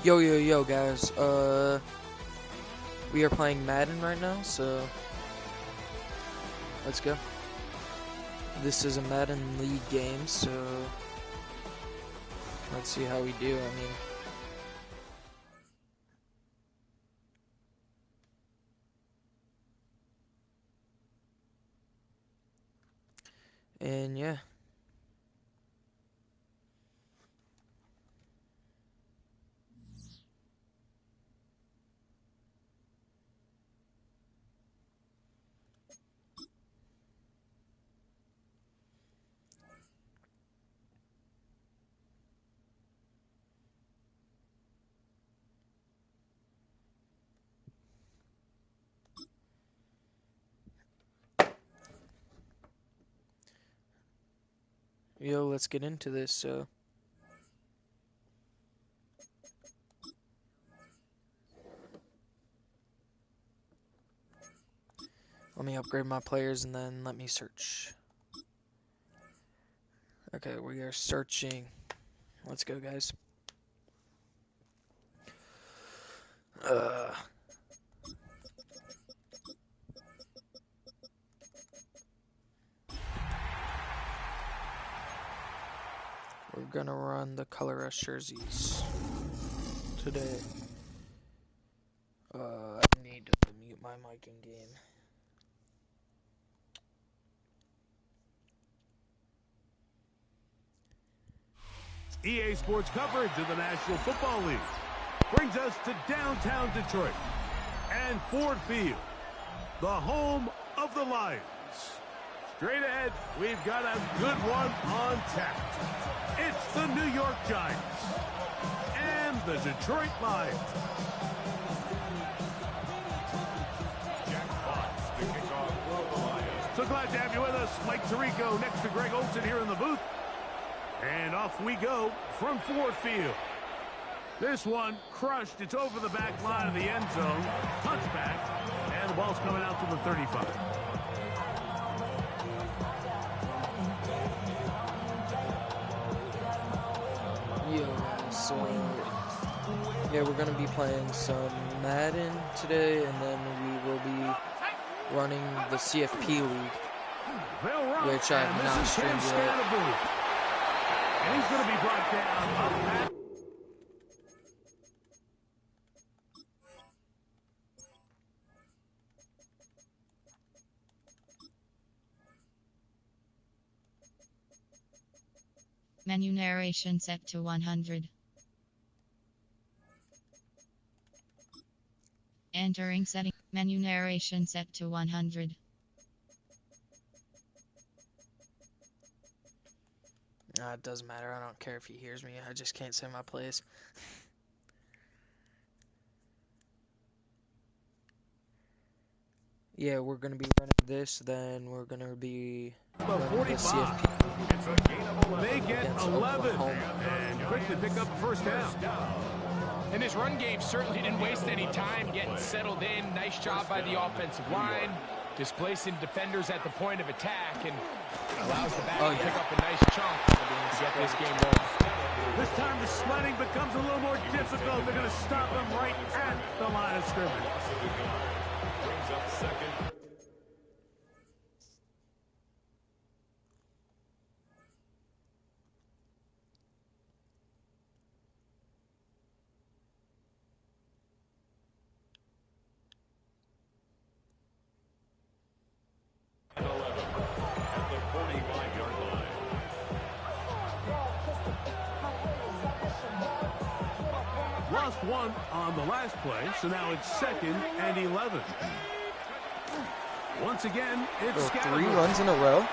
Yo, guys. We are playing Madden right now, so let's go. This is a Madden League game, so let's see how we do. And yeah. Yo, let's get into this, so. Let me upgrade my players and then let me search. Okay, we are searching. Let's go, guys. We're gonna run the color rush jerseys today. I need to mute my mic in game. EA Sports coverage of the National Football League brings us to downtown Detroit and Ford Field, the home of the Lions. Straight ahead, we've got a good one on tap. It's the New York Giants and the Detroit Lions. So glad to have you with us. Mike Tirico next to Greg Olsen here in the booth. And off we go from Ford Field. This one crushed. It's over the back line of the end zone. Touchback. And the ball's coming out to the 35. So yeah, we're gonna be playing some Madden today, and then we will be running the CFP League, which I have not streamed yet. And he's going to be brought down up at Menu narration set to 100. Entering setting. Menu narration set to 100. It doesn't matter. I don't care if he hears me. I just can't say my plays. Yeah, we're going to be running this. Then we're going to be running the CFP. They get 11 and quickly pick up the first down. And this run game certainly didn't waste any time getting settled in. Nice job by the offensive line, displacing defenders at the point of attack, and allows the back to pick up a nice chunk to get this game rolling. This time the sledding becomes a little more difficult. They're going to stop them right at the line of scrimmage. Brings up second. Lost one on the last play, so now it's 2nd and 11. Once again, it's three runs in a row. I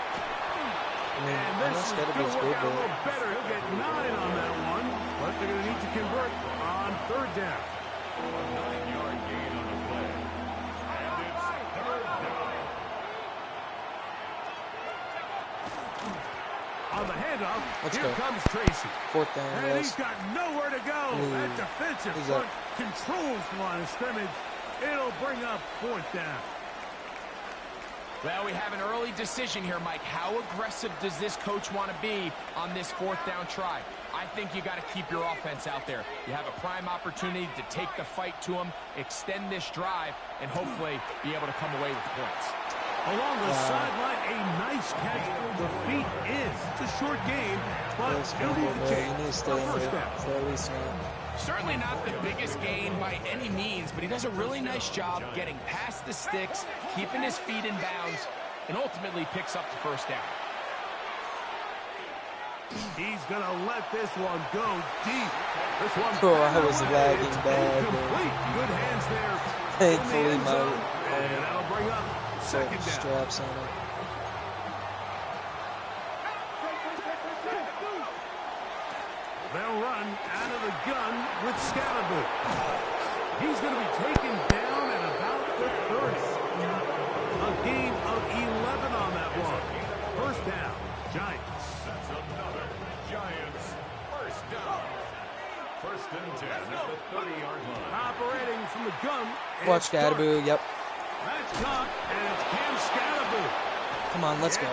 mean, I know Scatterby's good, but a little better. He'll get 9 on that one, but they're going to need to convert on 3rd down. A 9-yard gain on the play, and it's 3rd down. On the handoff, here comes Tracy. 4th down, and he's got nowhere to go. That defensive front controls the line of scrimmage. It'll bring up 4th down. Well, we have an early decision here, Mike. How aggressive does this coach want to be on this 4th down try? I think you got to keep your offense out there. You have a prime opportunity to take the fight to them, extend this drive, and hopefully be able to come away with points. Along the sideline, a nice catch. The feet in. It's a short game, but it'll be the chance for first down. Certainly not the biggest gain by any means, but he does a really nice job getting past the sticks, keeping his feet in bounds, and ultimately picks up the first down. He's going to let this one go deep. This one I was lagging bad. Good hands there. Thankfully, my and that'll bring up second down. Straps on it. They'll run out of the gun with Scalaboo. He's going to be taken down at about the 30. A gain of 11 on that one. First down, Giants. That's another Giants first down. First and 10 at the 30-yard line. Operating from the gun. Watch Scalaboo, yep. That's caught, and it's Cam Scalaboo. Come on, let's go.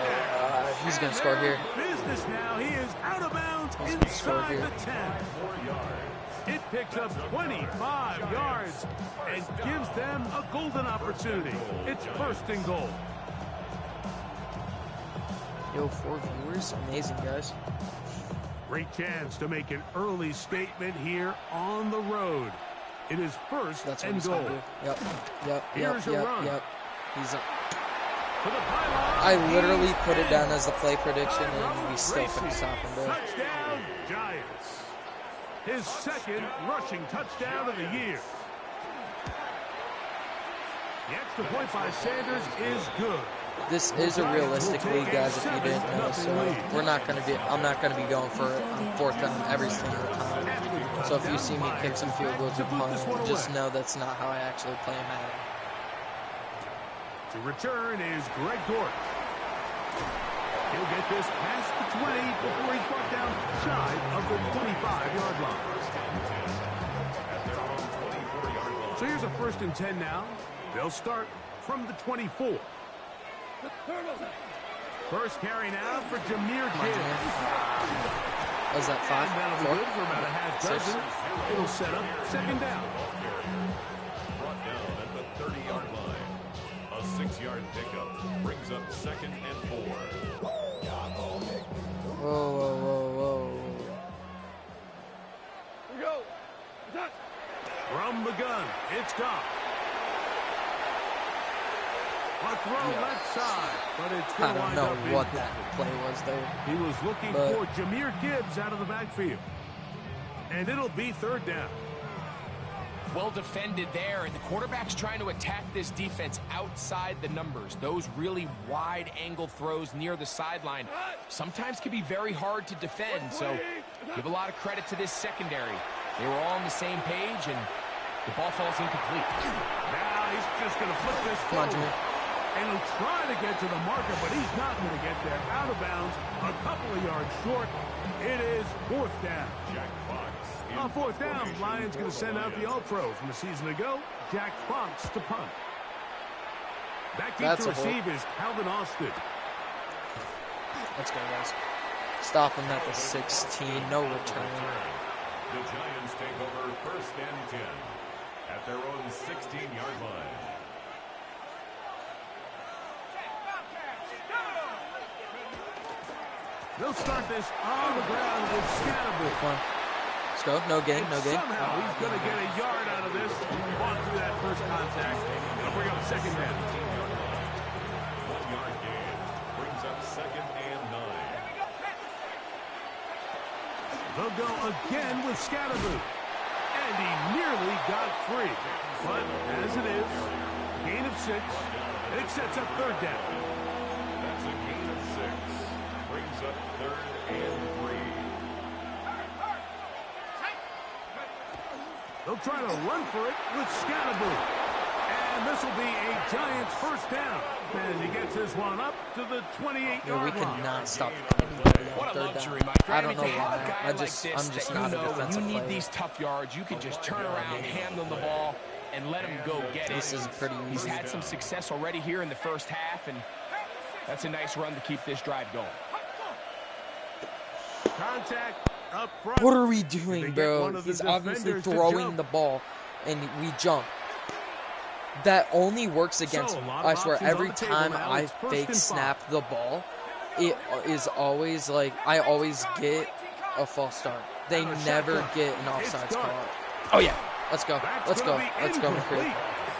He's going to score here. Business now. He is out of bounds inside the 10. It picks up 25 yards and gives them a golden opportunity. It's first and goal. Yo, 4 viewers. Amazing, guys. Great chance to make an early statement here on the road. It is first That's what and he's goal. going to do. Yep. Here's a run. He's To the pylon. I literally put it down as the play prediction, and we still couldn't stop him there. Touchdown, Giants. His second rushing touchdown of the year. The extra point by Sanders is good. This is a realistic league, guys, if you didn't know. So I'm not going to be going for it on fourth down every single time. So if you see me kick some field goals or punt, just know that's not how I actually play Madden. To return is Greg Dort. He'll get this past the 20 before he's brought down shy of the 25-yard line. So here's a first and 10 now. They'll start from the 24. First carry now for Jahmyr Gibbs. Was that 5? That'll be 4? good for about a half dozen. It'll set up second down. Brought down at the 30-yard line. A 6-yard pickup brings up second and 4. Whoa. Here we go. From the gun, it's Goff. A throw left side, but it's I going to don't wind up know what that play was there. He was looking for Jahmyr Gibbs out of the backfield. And it'll be third down. Well defended there, and the quarterback's trying to attack this defense outside the numbers. Those really wide angle throws near the sideline sometimes can be very hard to defend, so give a lot of credit to this secondary. They were all on the same page, and the ball falls incomplete. Now he's just going to flip this forward. And he'll try to get to the marker, but he's not going to get there. Out of bounds, a couple of yards short. It is fourth down. Jack Fox. On fourth down, Lions going to send out the All-Pro from a season ago, Jack Fox to punt. Back deep to receive is Calvin Austin. Let's go, guys. Stop him at the 16. No return. The Giants take over first and 10 at their own 16-yard line. They'll start this on the ground with Scalaboo. Come on. Let's go. No gain. Somehow he's going to get a yard out of this. Fought through that first contact. They'll bring up second down. 1-yard gain brings up second and 9. They'll go again with Scalaboo. And he nearly got free. But as it is, gain of 6. And it sets up third down. That's a gain of 6. Brings up third and 3. They'll try to run for it with Scalaboo. And this will be a Giants first down. And he gets this one up to the 28-yard line. We cannot stop anybody on What a third luxury, down. Mike. I don't know To have a why. guy I'm just like this not a defensive you need player. these tough yards. You can just turn around, handle the ball, and let him go get it. This is pretty easy. He's had some success already here in the first half, and that's a nice run to keep this drive going. Contact up front. What are we They doing, get bro? one of the He's obviously defenders to throwing jump. the ball, and we jump. That only works against, So, a lot of I swear, options on every the table time now. I It's first fake and snap the ball, it is always like, I always get a false start. They And a never shotgun. get an It's offsides dark. call. Oh yeah, let's go, That's let's go, gonna be let's go, incomplete. McCree.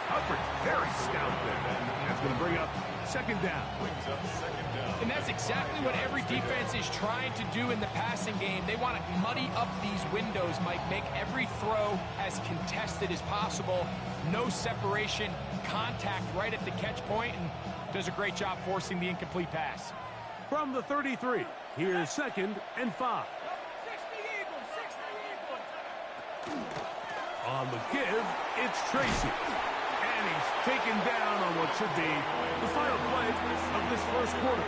Coverage very stout there. That's going to bring up second down. And that's exactly what every defense is trying to do in the passing game. They want to muddy up these windows, Mike, make every throw as contested as possible. No separation, contact right at the catch point, and does a great job forcing the incomplete pass. From the 33, here's 2nd and 5. On the give, it's Tracy. And he's taken down on what should be the final play of this first quarter.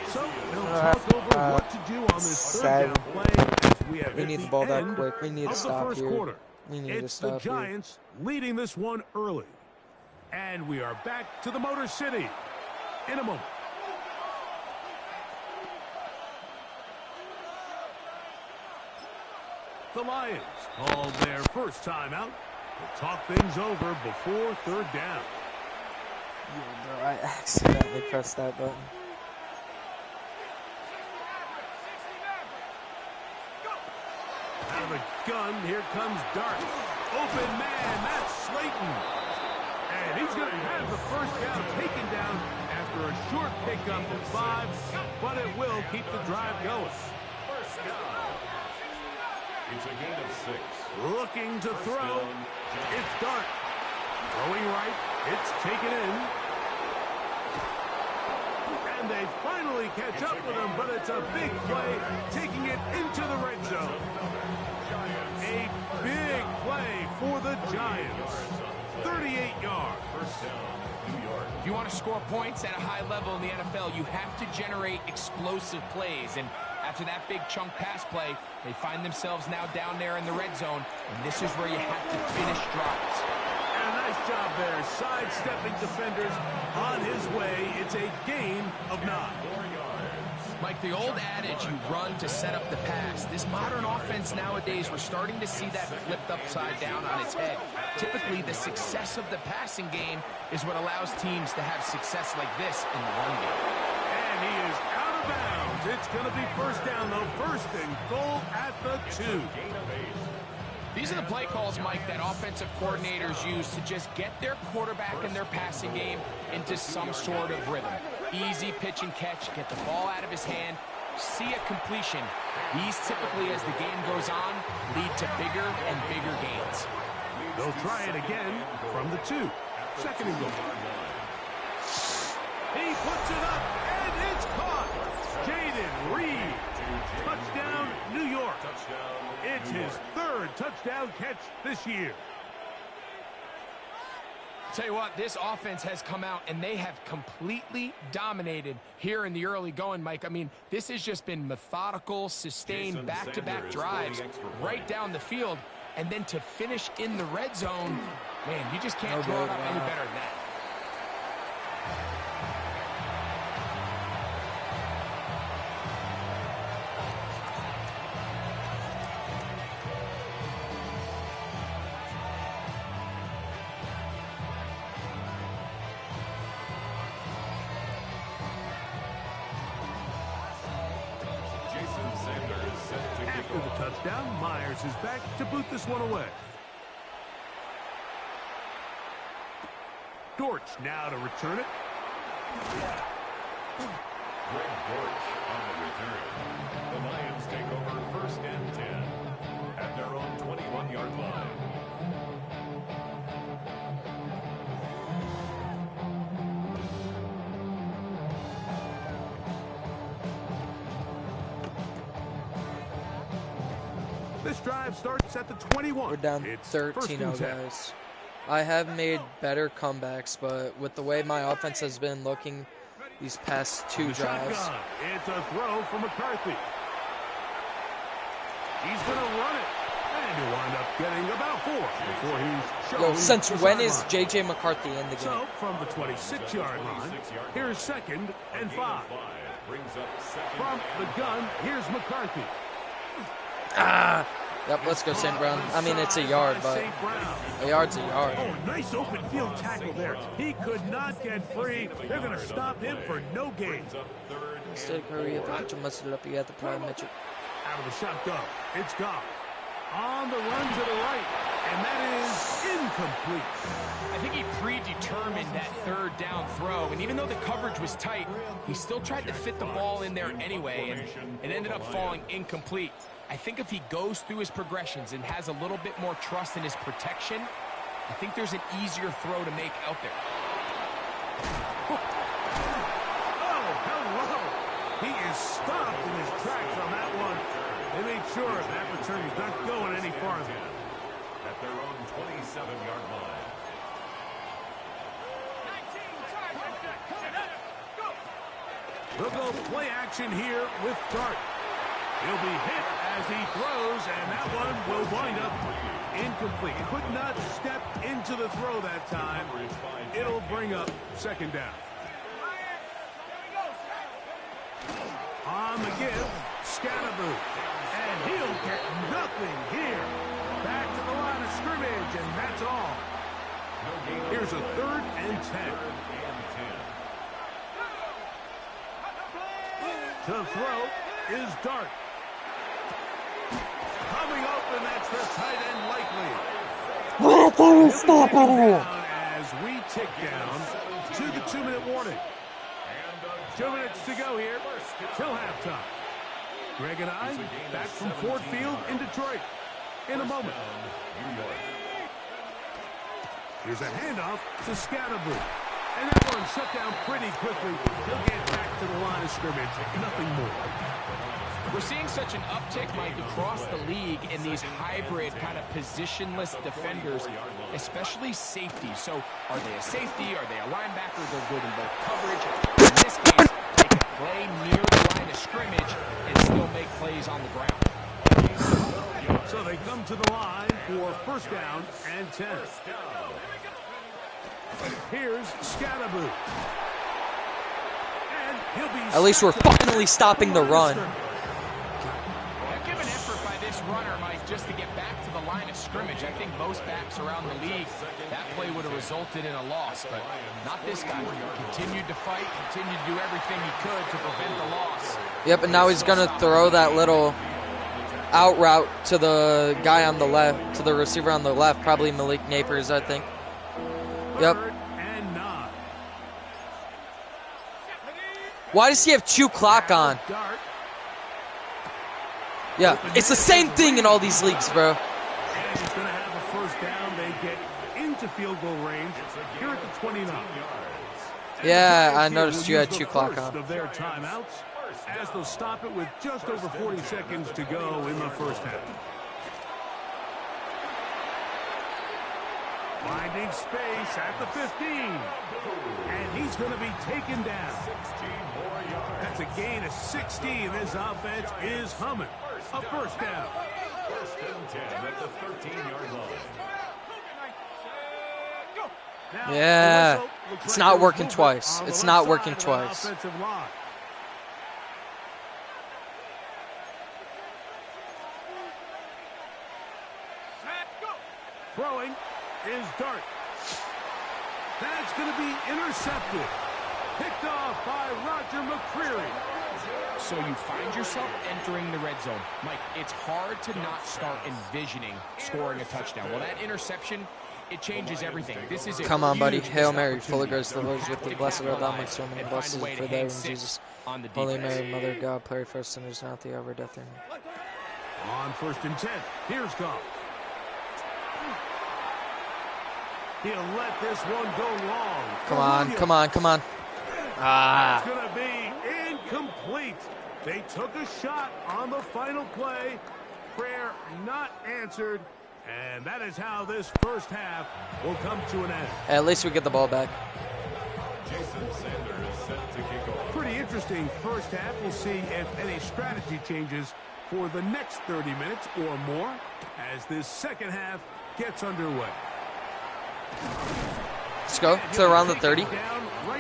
So we'll talk over what to do on this third down play as we have We hit need the ball that end quick. We need to of the stop first here. quarter. We need to It's the stop here. Giants leading this one early. And we are back to the Motor City in a moment. The Lions called their first timeout to talk things over before third down. Yeah, bro, I accidentally pressed that button. Out of the gun, here comes Dart. Open man, that's Slayton. And he's going to have the first down taken down after a short pickup of 5, but it will keep the drive going. First down. It's a gain of 6. Looking to throw, it's Dart. Throwing right, it's taken in. And they finally catch up with him, but it's a big play, taking it into the red zone. A big play for the Giants. 38 yards. First down, New York. If you want to score points at a high level in the NFL, you have to generate explosive plays. And after that big chunk pass play, they find themselves now down there in the red zone. And this is where you have to finish drives. And a nice job there, sidestepping defenders on his way. It's a gain of 9. 4 yards. Mike, the old adage, you run to set up the pass. This modern offense nowadays, we're starting to see that flipped upside down on its head. Typically, the success of the passing game is what allows teams to have success like this in the run game. And he is out of bounds. It's going to be first down, though. First and goal at the 2. Gain of 8. These are the play calls, Mike, that offensive coordinators use to just get their quarterback and their passing game into some sort of rhythm. Easy pitch and catch, get the ball out of his hand, see a completion. These typically, as the game goes on, lead to bigger and bigger gains. They'll try it again from the 2. Second and goal. He puts it up, and it's caught. Jaden Reed. Touchdown, New York. It's his 3rd touchdown catch this year. Tell you what, this offense has come out and they have completely dominated here in the early going, Mike. I mean, this has just been methodical, sustained, back-to-back drives right down the field. And then to finish in the red zone, man, you just can't draw it up any better than that. After the touchdown, Myers is back to boot this one away. Dortch now to return it. Greg Dortch on the return. The Lions take over first and 10 at their own 21-yard line. This drive starts at the 21. We're down It's 13-0, guys. I have made better comebacks, but with the way my offense has been looking these past 2 drives. Shotgun. It's a throw for McCarthy. He's going to run it. And he'll wind up getting about 4 before he's shown. Yo, since the when is sideline. J.J. McCarthy in the game? So, from the 26-yard line, here's 2nd and 5. Brings up second From the gun, here's McCarthy. Ah. Yep, let's go, St. Brown. I mean, it's a yard, but a yard's a yard. Oh, nice open field tackle there. He could not get free. They're going to stop him for no gain. Instead of Curry, you must have up. You got the prime Mitchell. Out of the shotgun, it's Goff. On the run to the right, and that is incomplete. I think he predetermined that third down throw, and even though the coverage was tight, he still tried to fit the ball in there anyway, and it ended up falling incomplete. I think if he goes through his progressions and has a little bit more trust in his protection, I think there's an easier throw to make out there. Oh, hello. He is stopped in his tracks on that one. They made sure that return is not going any farther. At their own 27-yard line. They'll go play action here with Dart. He'll be hit as he throws, and that one will wind up incomplete. Could not step into the throw that time. It'll bring up second down. On the give, Scatterboo. And he'll get nothing here. Back to the line of scrimmage, and that's all. Here's a 3rd and 10. To throw is Dart. Coming open, that's the tight end likely. Why can't we stop anymore? As we tick down to the 2-minute warning. 2 minutes to go here till halftime. Greg and I back from Ford Field in Detroit in a moment. Here's a handoff to Scatterboo. And that one shut down pretty quickly. He'll get back to the line of scrimmage. Nothing more. We're seeing such an uptick, Mike, across the league in these hybrid kind of positionless defenders, especially safety. So are they a safety? Are they a linebacker? They're good in both coverage. In this case, they can play near the line of scrimmage and still make plays on the ground. So they come to the line for 1st down and 10. Here's Scatterboo. And he'll be At least we're finally stopping the run. Heck of an effort by this runner, Mike, just to get back to the line of scrimmage. I think most backs around the league, that play would have resulted in a loss, but not this guy. He continued to fight, continued to do everything he could to prevent the loss. Yep, and now he's going to throw that little out route to the guy on the left, to the receiver on the left, probably Malik Napers, I think. Yep. Why does he have 2 clock on? Yeah, it's the same thing in all these leagues, bro. And he's going to have a 1st down. They get into field goal range here at the 29. Yeah, I noticed you had 2 clock on. Of their timeouts, as they'll stop it with just over 40 seconds to go in the 1st half. Finding space at the 15. And he's going to be taken down. That's a gain of 16. This offense is humming. A 1st down. 1st and 10 at the 13-yard line. Yeah, it's not working twice. It's not working twice. Throwing is Dart. That's going to be intercepted. Picked off by Roger McCreary. So you find yourself entering the red zone. Mike, it's hard to not start envisioning scoring a touchdown. Well, that interception, it changes everything. This is a Come on, buddy. huge Hail Mary, full of opportunity grace, the Lord is with thee. Blessed art thou amongst women, and blessed is the fruit of thy womb, Jesus. On the Holy defense. Mary, Mother of God, pray for us sinners, now at the hour of death. Amen. On 1st and 10, here's Goff. He'll let this one go long. Come on, come on, come on. Ah. It's going to be incomplete. They took a shot on the final play. Prayer not answered. And that is how this 1st half will come to an end. At least we get the ball back. Jason Sanders set to kick off. Pretty interesting 1st half. We'll see if any strategy changes for the next 30 minutes or more as this 2nd half gets underway. Let's go to around the 30.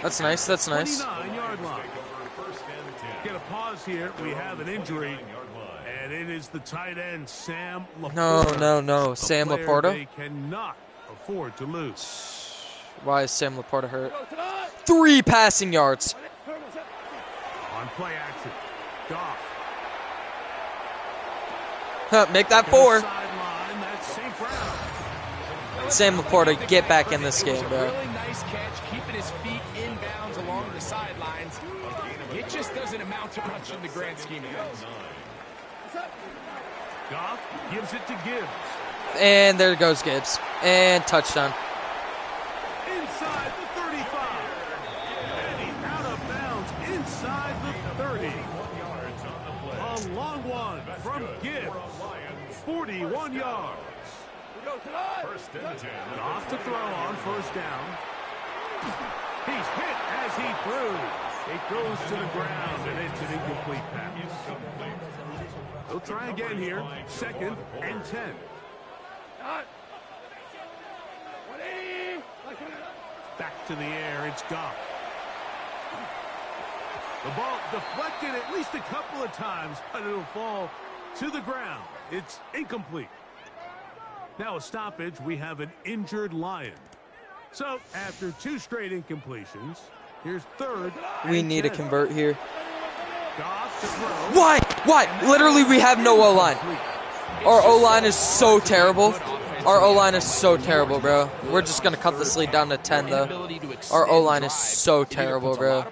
That's nice. That's nice. 29-yard line. Get a pause here. We have an injury. And it is the tight end, Sam Laporta. No. Sam Laporta? They cannot afford to lose. Why is Sam Laporta hurt? 3 passing yards. On play action, Goff. Make that 4. Sideline, that's St. Brown. Sam Laporta, get back in this game, bro. Really nice catch, keeping his feet inbounds along the sidelines. It just doesn't amount to much in the grand scheme of things. Goff gives it to Gibbs. And there goes Gibbs. And touchdown. Inside the 35. And he's out of bounds inside the 30. A long one from Gibbs. 41 yards. First and 10. Off to throw on first down. He's hit as he threw. It goes to the ground, and it's an incomplete pass. They'll try again here. 2nd and 10. Back to the air, it's Goff. The ball deflected at least a couple of times, but it'll fall to the ground. It's incomplete. Now a stoppage, we have an injured Lion. So after 2 straight incompletions, here's 3rd. We need to convert here. Goff to throw. Why? Literally, we have no O-line. Our O-line is so terrible. Our O-line is so terrible, bro. We're just going to cut this lead down to 10, though. Our O-line is so terrible, bro.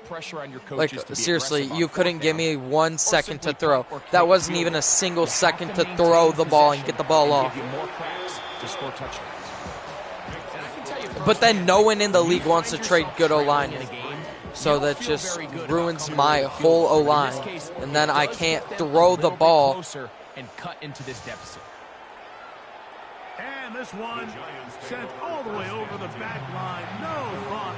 Like, seriously, you couldn't give me 1 second to throw. That wasn't even a single second to throw the ball and get the ball off. But then no one in the league wants to trade good O-line. So that just ruins my whole O-line. And then I can't throw the ball. And cut into this deficit. And this one sent all the way over the back line. No thought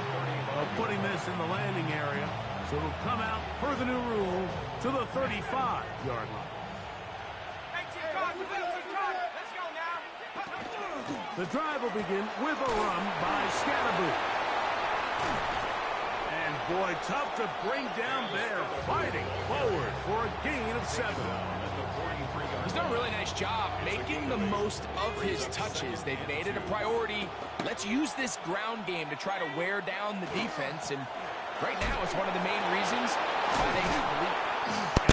of putting this in the landing area. So it'll come out per the new rule to the 35-yard line. The drive will begin with a run by Scatterboot. And boy, tough to bring down there, fighting forward for a gain of 7. He's done a really nice job making the most of his touches. They've made it a priority. Let's use this ground game to try to wear down the defense. And right now, it's one of the main reasons why they have the lead.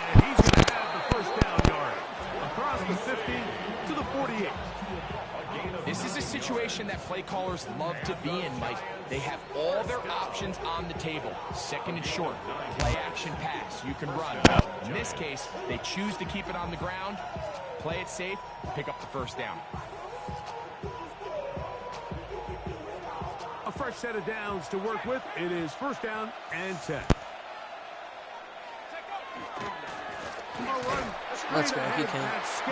And he's going to have the first down yard across the 50 to the 48. This is a situation that play callers love to be in, Mike. They have all their options on the table. 2nd and short, play action pass, you can run. In this case, they choose to keep it on the ground, play it safe, pick up the first down. A fresh set of downs to work with. It is 1st down and 10. Let's go. He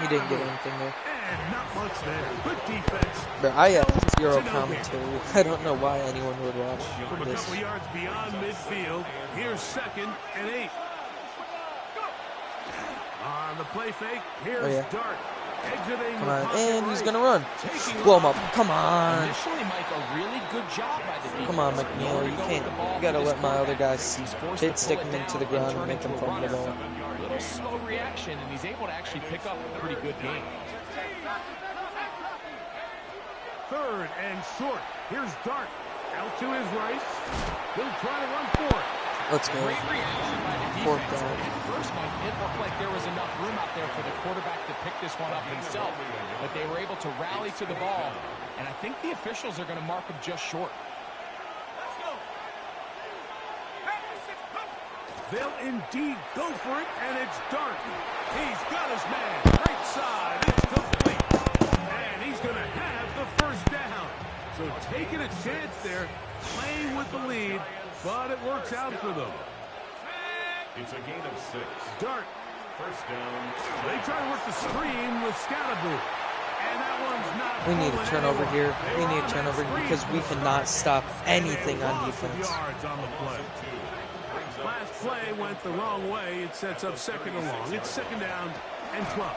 didn't get anything there. And not much there. Good defense. Bro, I have 0 commentary. I don't know why anyone would watch From a this. couple yards beyond midfield, here's 2nd and 8. On the play fake, here's Dart. Exiting. Come on, and he's gonna run. Blow him up. Come on. Initially, Mike, a really good job by the defense. Come on, McNeil. You can't. You gotta let my other guys hit, stick him into the ground and make him fumble the ball. A little slow reaction, and he's able to actually pick up a pretty good game. 3rd and short. Here's Dart. Out to his right. He'll try to run for it. Let's go. Great reaction by the 4th defense. down. At first, Mike, it looked like there was enough room out there for the quarterback to pick this one up himself. But they were able to rally to the ball. And I think the officials are going to mark him just short. They'll indeed go for it, and it's Dart. He's got his man. Right side. It's complete. And he's going to have the first down. So taking a chance there, playing with the lead, but it works out for them. It's a gain of 6. Dart. First down. They try to work the screen with Scatterboot. And that one's not. We need a pulling turnover anywhere. here. We need a turnover because we cannot stop anything on defense. Yards on the play. Last play went the wrong way. It sets up 2nd and long. It's 2nd down and 12.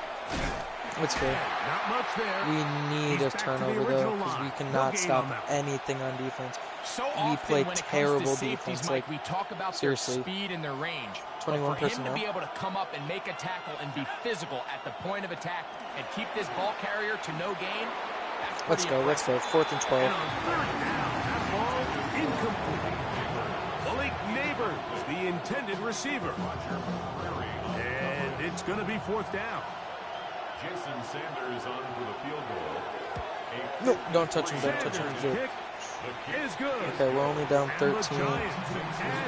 Let's go. Not much there. We need a He's back to the turnover, though, original because we line. cannot No gain stop on that. anything on defense. So we play when it terrible comes to safeties, defense. Mike, we talk about seriously. their speed and their range. 21 but for him personnel. to be able to come up and make a tackle and be physical at the point of attack and keep this ball carrier to no gain, that's pretty Let's go. 4th and 12. And on 3rd down, that ball incomplete. Malik Neighbors, the intended receiver. And it's going to be 4th down. Jason Sanders on for the field goal. No, don't touch him. Don't touch him. Sanders' kick is good. Okay, we're only down 13.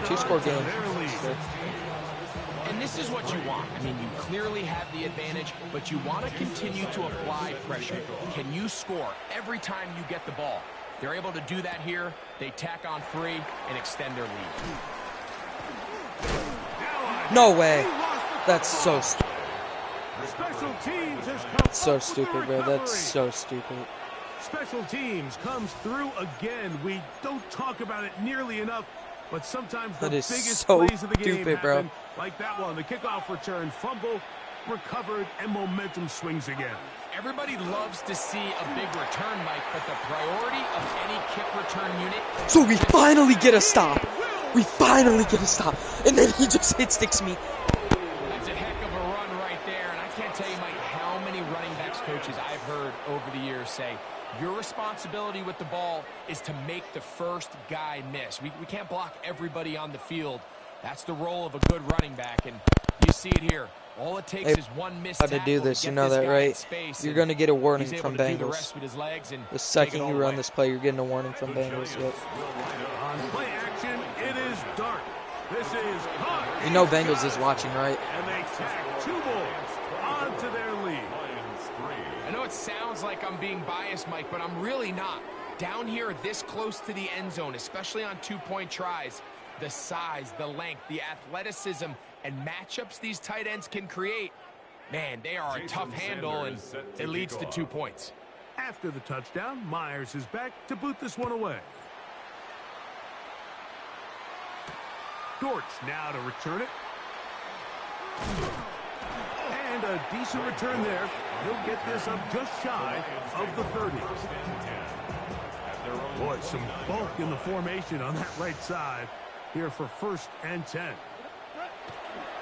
2-score game. And this is what you want. I mean, you clearly have the advantage, but you want to continue to apply pressure. Can you score every time you get the ball? They're able to do that here. They tack on 3 and extend their lead. No way. That's so stupid. Special teams has come So up with the stupid, bro. That's recovery. so stupid. Special teams comes through again. We don't talk about it nearly enough, but sometimes the That is biggest so plays of the game stupid, bro. happen, like that one. The kickoff return, fumble, recovered, and momentum swings again. Everybody loves to see a big return, Mike, but the priority of any kick return unit... So we finally get a stop. We finally get a stop. And then he just hit sticks me. That's a heck of a run right there, and I can't tell you, Mike, how many running backs coaches I've heard over the years say, your responsibility with the ball is to make the first guy miss. We can't block everybody on the field. That's the role of a good running back, and you see it here. All it takes is one missed How to tackle do this, to you get know this that, guy right? in space, You're and going to get a warning he's able from to do the Bengals. rest with his legs and The take second it all you the run way. this play, you're getting a warning from Bengals. Yep. On play action, it is Dart. This is caught. You know Bengals is watching, right? And they tack 2 more onto their lead. I know it sounds like I'm being biased, Mike, but I'm really not. Down here this close to the end zone, especially on 2-point tries, the size, the length, the athleticism, and matchups these tight ends can create, man, they are a tough handle, and it leads to 2 points. After the touchdown, Myers is back to boot this one away. Dortch now to return it. And a decent return there. He'll get this up just shy of the 30. Boy, some bulk in the formation on that right side here for 1st and 10.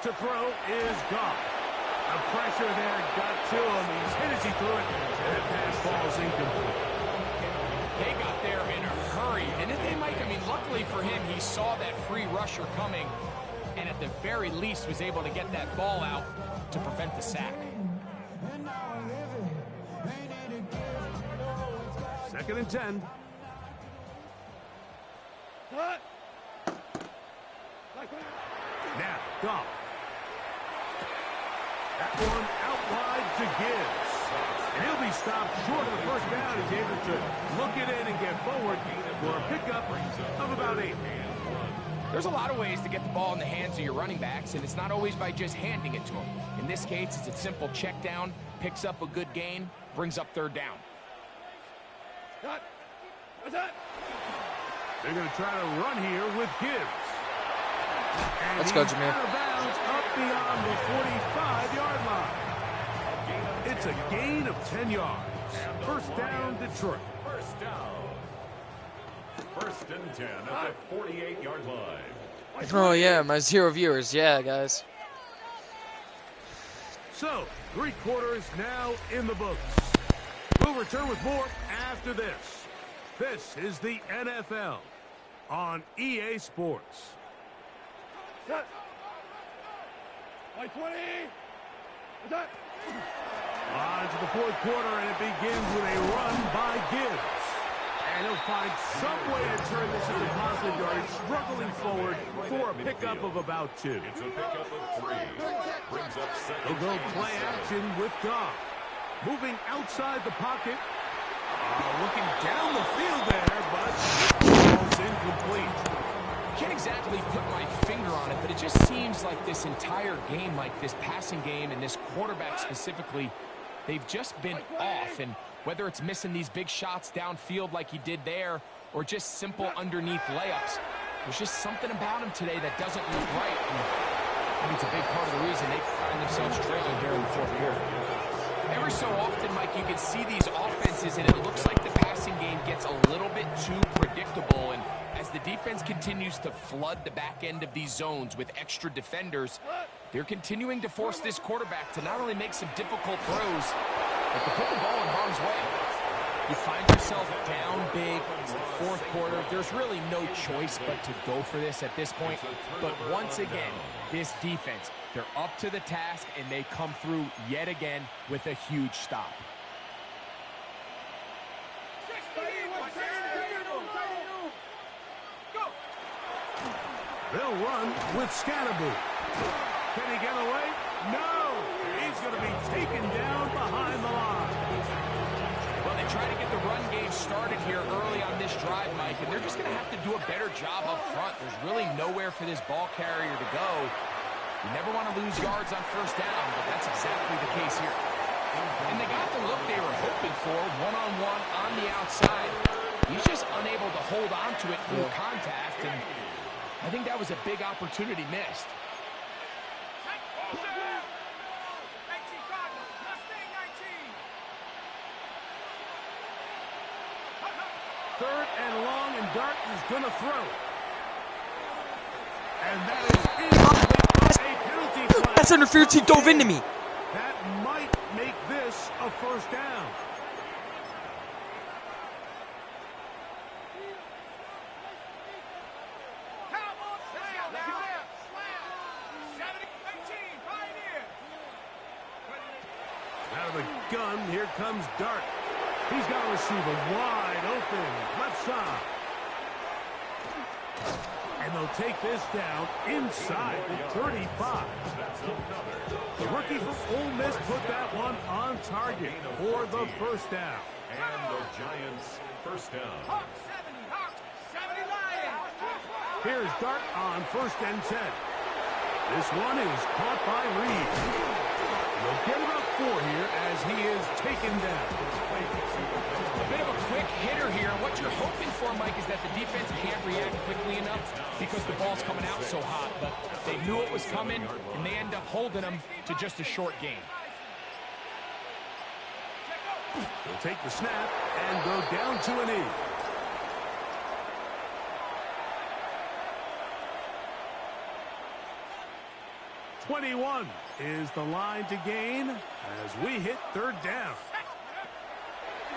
To throw is Goff. The pressure there got to him. He's hit as he threw it. And that pass falls incomplete. They got there in a hurry, and they might, I mean, luckily for him, he saw that free rusher coming, and at the very least was able to get that ball out to prevent the sack. 2nd and 10. Now, Goff. That one out wide to Gibbs. And he'll be stopped short of the 1st down. He's able to look it in and get forward for a pickup of about 8. There's a lot of ways to get the ball in the hands of your running backs, and it's not always by just handing it to them. In this case, it's a simple check down, picks up a good gain, brings up 3rd down. They're going to try to run here with Gibbs. And Let's go, he's Jameer. out of bounds up beyond the 45-yard line. It's a gain of 10 yards. 1st down, Detroit. 1st down. 1st and 10 at the 48-yard line. Oh, yeah, my 0 viewers. Yeah, guys. So, 3 quarters now in the books. We'll return with more after this. This is the NFL on EA Sports. On to the 4th quarter, and it begins with a run by Gibbs. And he'll find some way to turn this into positive yardage, struggling forward for a pickup of about 2. It's a pickup of 3. Brings up 2nd. He'll go play action with Goff. Moving outside the pocket. Looking down the field there, but ball's incomplete. I can't exactly put my finger on it, but it just seems like this entire game, like this passing game and this quarterback specifically, they've just been off. And whether it's missing these big shots downfield like he did there or just simple underneath layups, there's just something about him today that doesn't look right. And I think it's a big part of the reason they find themselves trailing here in the 4th quarter. Every so often, Mike, you can see these offenses, and it looks like the passing game gets a little bit too predictable, and the defense continues to flood the back end of these zones with extra defenders, they're continuing to force this quarterback to not only make some difficult throws, but to put the ball in harm's way. You find yourself down big. It's the fourth quarter. There's really no choice but to go for this at this point. But once again, this defense, they're up to the task, and they come through yet again with a huge stop. They'll run with Scatterboot. Can he get away? No! He's going to be taken down behind the line. Well, they try to get the run game started here early on this drive, Mike, and they're just going to have to do a better job up front. There's really nowhere for this ball carrier to go. You never want to lose yards on first down, but that's exactly the case here. And they got the look they were hoping for, one-on-one on the outside. He's just unable to hold on to it through contact, and I think that was a big opportunity missed. Third and long, and Dart is going to throw. And that is a penalty flag. That's interference. He dove into me. That might make this a first down. Out of the gun, here comes Dart. He's got a receiver wide open, left side. And they'll take this down inside the 35. The rookie from Ole Miss put that one on target for the first down. And the Giants first down. Here's Dart on 1st and 10. This one is caught by Reed. They'll get about 4 here as he is taken down. A bit of a quick hitter here. What you're hoping for, Mike, is that the defense can't react quickly enough because the ball's coming out so hot. But they knew it was coming, and they end up holding them to just a short gain. They'll take the snap and go down to a knee. .21 is the line to gain as we hit 3rd down.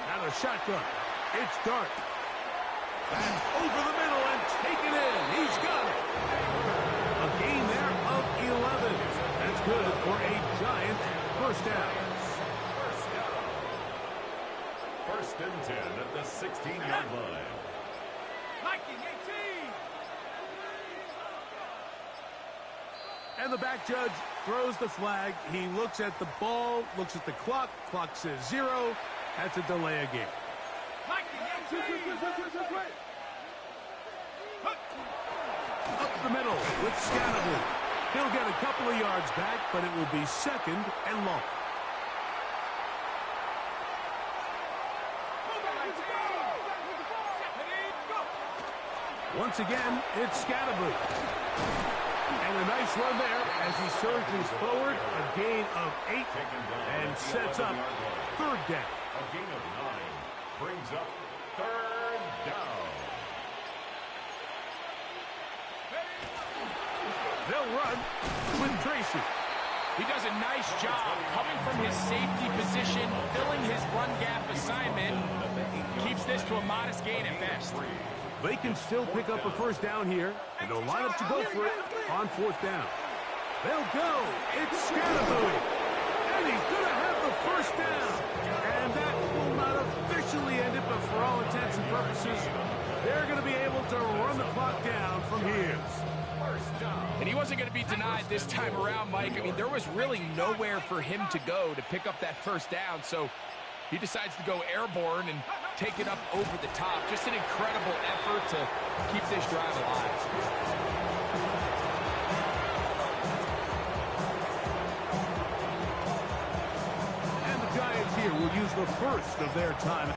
Out of shotgun, it's Dart. And over the middle and taken in. He's got it. A gain there of 11. That's good for a Giant first down. 1st and 10 at the 16-yard line. And the back judge throws the flag. He looks at the ball, looks at the clock. Clock says 0. That's a delay of game. Up the middle with Scatterboot. He'll get a couple of yards back, but it will be 2nd and long. Once again, it's Scatterboot. And a nice run there as he surges forward. A gain of 8 and sets up 3rd down. A gain of 9 brings up 3rd down. They'll run with Tracy. He does a nice job coming from his safety position, filling his run gap assignment. Keeps this to a modest gain at best. They can still pick up a first down here, and they'll line up to go for it on 4th down. They'll go. It's Scatterboot. And he's going to have the first down. And that will not officially end it, but for all intents and purposes, they're going to be able to run the clock down from here. And he wasn't going to be denied this time around, Mike. I mean, there was really nowhere for him to go to pick up that first down, so he decides to go airborne and take it up over the top. Just an incredible effort to keep this drive alive. And the Giants here will use the first of their time